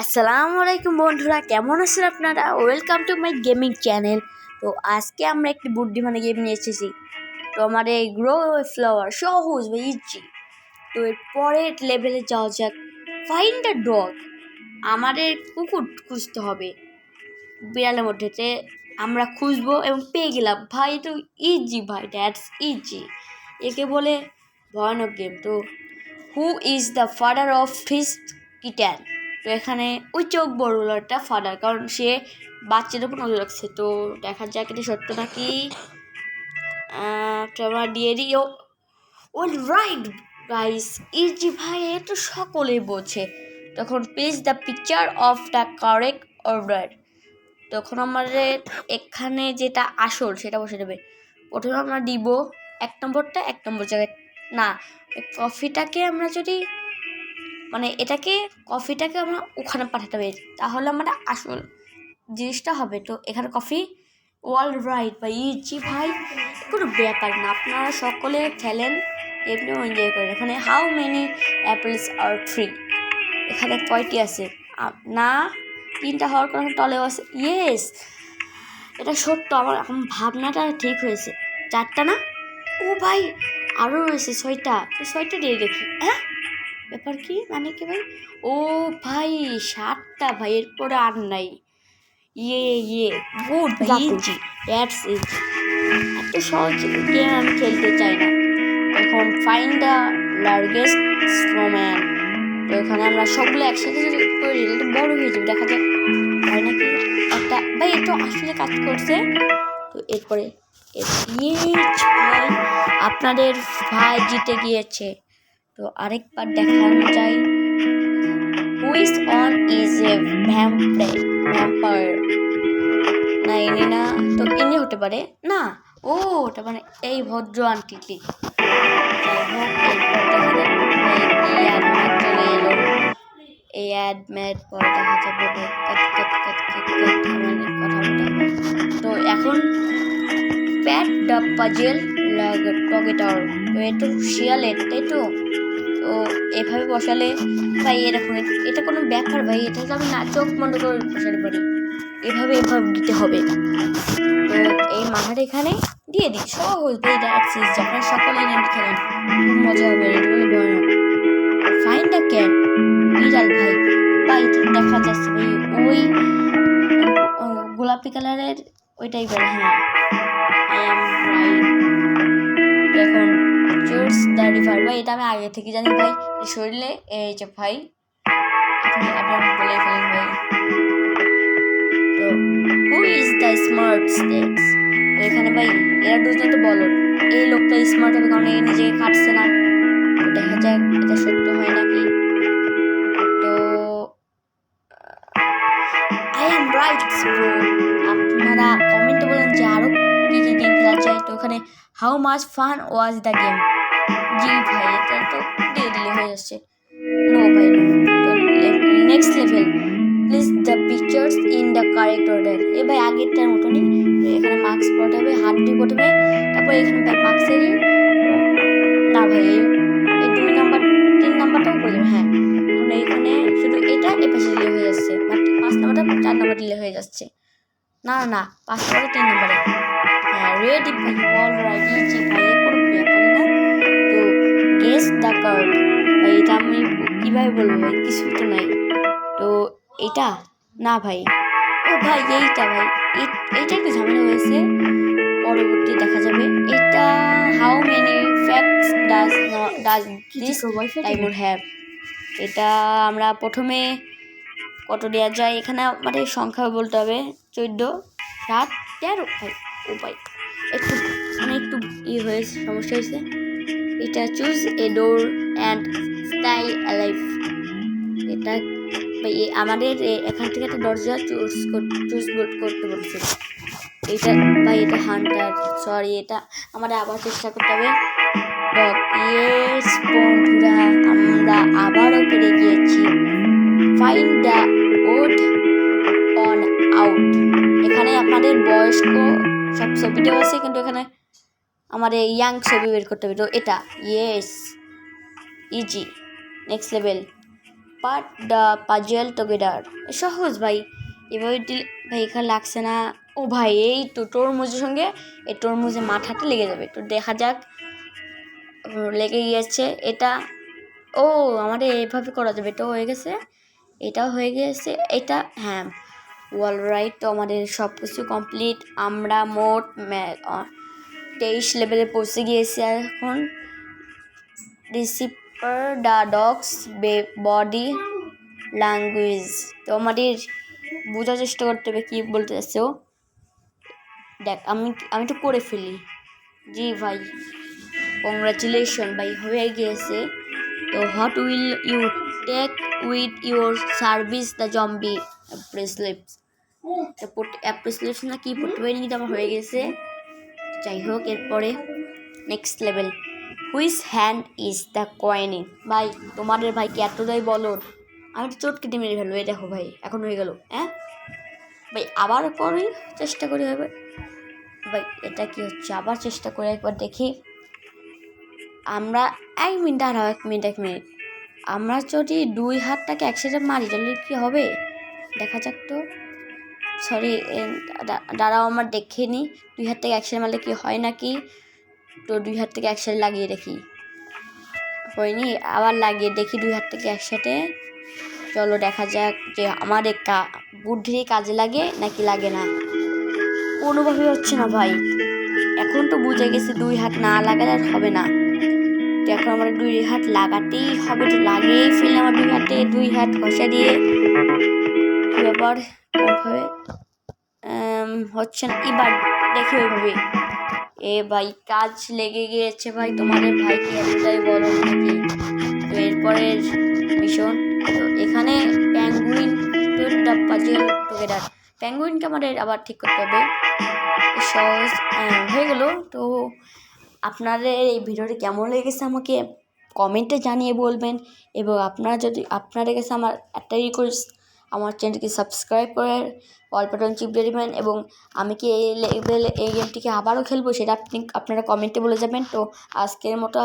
আসসালামু আলাইকুম বন্ধুরা, কেমন আছেন আপনারা? Welcome to my gaming channel. তো আজকে আমরা একটি বুদ্ধিমানী গেম নিয়ে এসেছি। তো আমার এই গ্রো ফ্লাওয়ার সহজ বা ইজি। তো এর পরের লেভেলে যাওয়া যাক। Find the dog. আমাদের কুকুর খুঁজতে হবে বিড়ালের মধ্যে। আমরা খুঁজবো এবং পেয়ে গেলাম। ভাই তো ইজি, ভাই দ্যাটস ইজি। একে বলে ভয়ানক গেম। তো who is the father of his kitten? তো এখানে ওই চোখ বড়টা ফাদার, কারণ সে বাচ্চাদের উপর নজর রাখছে। তো দেখা যাক এটা সত্য নাকি। আমার দিয়ে দিই। ওল রাইট গাইস, ইজি ভাই, এ তো সকলেই বোঝে। তখন page the picture of the correct order. তখন আমাদের এখানে যেটা আসল সেটা বসে দেবে। প্রথমে আমরা দিব 1 নম্বরটা 1 নম্বর জায়গায়। না, কফিটাকে আমরা যদি কফিটাকে আমরা ওখানে পাঠাতে হবে, তাহলে আমরা আসল জিনিসটা হবে। তো এখানে কফি। অল রাইট ভাই, ইজি ভাই, কোনো ব্যাপার না। আপনারা সকলে খেলেন, এমনিও এনজয় করেন। এখানে how many apples are free? এখানে কয়টি আছে? না, 3টা হওয়ার কারণে টলেও আছে। ইয়েস, এটা সত্য। আমার এখন ভাবনাটা ঠিক হয়েছে। 4টা না? ও ভাই, আরও রয়েছে 6টা। তো 6টা দিয়ে দেখি। হ্যাঁ, ব্যাপার কি? মানে কি ভাই? ও ভাই, 7টা ভাই, এরপরে আর নাই। গুড ভাই, ইজি, দ্যাটস ইজি। এত সহজ গেম আমি খেলতে চাই না। এখন ফাইন্ড দ্য লার্জেস্ট স্নোম্যান। তো এখানে আমরা সবগুলো একসাথে যদি করে দিই তো বড় হয়ে যাবে। দেখা যাক হয় নাকি একটা। ভাই এটা আসলে কাজ করছে। তো এরপরে ভাই, আপনাদের ভাই জিতে গিয়েছে। তো আরেকবার দেখানো যায়। Which on is a vampire? না, ইনি না। তো ইনি হতে পারে না। ও, ওটা মানে এই ভদ্র আন্টিটি। যাই হোক, এরপর দেখা যাক কি অ্যাডম্যাট চলে এলো। এই অ্যাডম্যাট পরে দেখা যাবে তো এখন প্যাট দ্য পাজেল টগেটার। তো একটু শিয়ালের, তাই তো? তো এভাবে বসালে ভাই এরকম, এটা কোনো ব্যাপার ভাই? এটা তো আমি না চোখ বন্ধ করে বসাতে পারি। এভাবে দিতে হবে। তো এই মাথাটা এখানে দিয়ে দিই। সহজ ভাই, দ্যাটস ইজ। আপনারা সকলেই গেম খেলেন, খুব মজা হবে। এটা বলে ভয়ানক। Find the cat. বিড়াল ভাই, ভাই তো দেখা যাচ্ছে ভাই ওই গোলাপি কালারের ওই টাইপের। হ্যাঁ, আই এম রাইট। এখন চুজ দ্য রিভার। ভাই এটা আমি আগে থেকে জানি ভাই। এই শরীরে এই যে ভাই, আপনি বলে ফেলেন ভাই। তো who is the smart states? তো এখানে ভাই এরা দুজন তো বলো, এই লোকটা স্মার্ট হবে কারণ এই নিজেকে কাটছে না। তো দেখা যাক এটা সত্য হয় নাকি। তো আই এম রাইট ব্রো। আপনারা কমেন্টে বলেন যে আরও কী কী গেম খেলা চাই। তো ওখানে how much fun was the game? জি ভাই, এটা তো দিয়ে দিলে হয়ে যাচ্ছে। নো ভাই, নো। তো next level, please the pictures in the correct order. এ ভাই আগেরটার মতনই। এখানে মার্কস পড়াতে হবে, হাত দিয়ে প্রথমে, তারপর এখানে ভাই মার্কসেরই না ভাই, এই 2 নাম্বার 3 নাম্বারটাও করে দেবে। হ্যাঁ, কারণ এইখানে শুধু এটা এপাশে দিলে হয়ে যাচ্ছে। 5 নাম্বারটা 4 নাম্বার দিলে হয়ে যাচ্ছে। না না না, 5 নাম্বারে 3 নাম্বারে। হ্যাঁ, রেডি ভাই, অল রাইট, ইজি ভাই, কোনো ব্যাপারই না। তো গেস দ্য কার্ড। ভাই এটা আমি কীভাবে বলবো ভাই, কিছু তো নাই। তো এটা না ভাই। ও ভাই, এইটা ভাই, এইটা একটু ঝামেলা হয়েছে, পরবর্তী দেখা যাবে। এটা how many facts does this diamond have? এটা আমরা প্রথমে কত দেওয়া যায়, এখানে আমাদের সংখ্যা বলতে হবে। 14, 7, 13 ভাই। ও ভাই একটু হয়েছে, সমস্যা হয়েছে। এটা choose a door and stay alive. এটা ভাই আমাদের এখান থেকে একটা দরজা চুজ করতে বলছে। এটা ভাই, এটা হান্টার, সরি, এটা আমাদের আবার চেষ্টা করতে হবে। ইয়েস বন্ধুরা, আমরা আবারও পেরে গিয়েছি। Find the odd one out. এখানে আমাদের বয়স্ক সব ছবিটাও আছে, কিন্তু এখানে আমাদের ইয়াং ছবি বের করতে হবে। তো এটা yes, easy. Next level, part the puzzle together. সহজ ভাই, এভাবে দিলে ভাই এখানে লাগছে না। ও ভাই এই তো তরমুজের সঙ্গে এই তরমুজের মাথাটা লেগে যাবে, তো দেখা যাক। লেগে গিয়েছে এটা। ও আমাদের এইভাবে করা যাবে, এটাও হয়ে গেছে, এটাও হয়ে গিয়েছে, এটা হ্যাঁ অলরাইট। তো আমাদের সব কিছু কমপ্লিট। আমরা মোট 23 লেভেলে পৌঁছে গিয়েছি এখন। রিসিপার দ্য ডগস বডি ল্যাঙ্গুয়েজ। তো আমাদের বোঝার চেষ্টা করতে হবে কী বলতে চাচ্ছে ও। দেখ আমি তো করে ফেলি। জি ভাই, কংগ্রাচুলেশন ভাই, হয়ে গিয়েছে। তো what will you take with your service the zombie bracelets. Bracelets না কি পড়তে পারিনি, কিন্তু আমার হয়ে গেছে। যাই হোক, এরপরে next level. Which hand is the coin in. ভাই তোমাদের ভাইকে এতটাই বলো, আমি তো চোট কেটে মেরে ফেলবো। এই দেখো ভাই এখন হয়ে গেল। হ্যাঁ ভাই আবার করি, চেষ্টা করি হবে। ভাই এটা কি হচ্ছে, আবার চেষ্টা করে একবার দেখি। আমরা 1 মিনিট আর 1 মিনিট আমরা যদি 2 হাতটাকে একসাথে মারি তাহলে কি হবে দেখা যাক। তো সরি দাঁড়াও, আমার দেখে নিই 2 হাত থেকে একসাথে মারলে কি হয় নাকি। তো 2 হাত থেকে একসাথে লাগিয়ে দেখি, হয়নি, আবার লাগিয়ে দেখি 2 হাত থেকে একসাথে। চলো দেখা যাক যে আমার বুদ্ধি কাজে লাগে নাকি লাগে না। কোনোভাবে হচ্ছে না ভাই। এখন তো বুঝে গেছি 2 হাত না লাগালে আর হবে না। তো এখন আমার 2 হাত লাগাতেই হবে, তো লাগিয়েই ফেললে আমার 2 হাতে 2 হাত ঘষা দিয়ে। ব্যাপার কোনোভাবে হচ্ছে না, এবার দেখি ওইভাবে। এ ভাই কাজ লেগে গিয়েছে ভাই, তোমাদের ভাইকে এতটাই বলো নাকি। তো এরপরের মিশন, তো এখানে প্যাঙ্গুইন দ্য পাজেল টুগেদার। প্যাঙ্গুইনকে আমাদের আবার ঠিক করতে হবে। সহজ হয়ে গেল। তো আপনাদের এই ভিডিওটি কেমন লেগেছে আমাকে কমেন্টে জানিয়ে বলবেন। এবং আপনাদের কাছে আমার একটা রিকোয়েস্ট, আমার চ্যানেলকে সাবস্ক্রাইব করে অল বাটন চিপে দেবেন। এবং আমি কি এই গেমটিকে আবারও খেলবো সেটা আপনারা কমেন্টে বলে যাবেন। তো আজকের মতো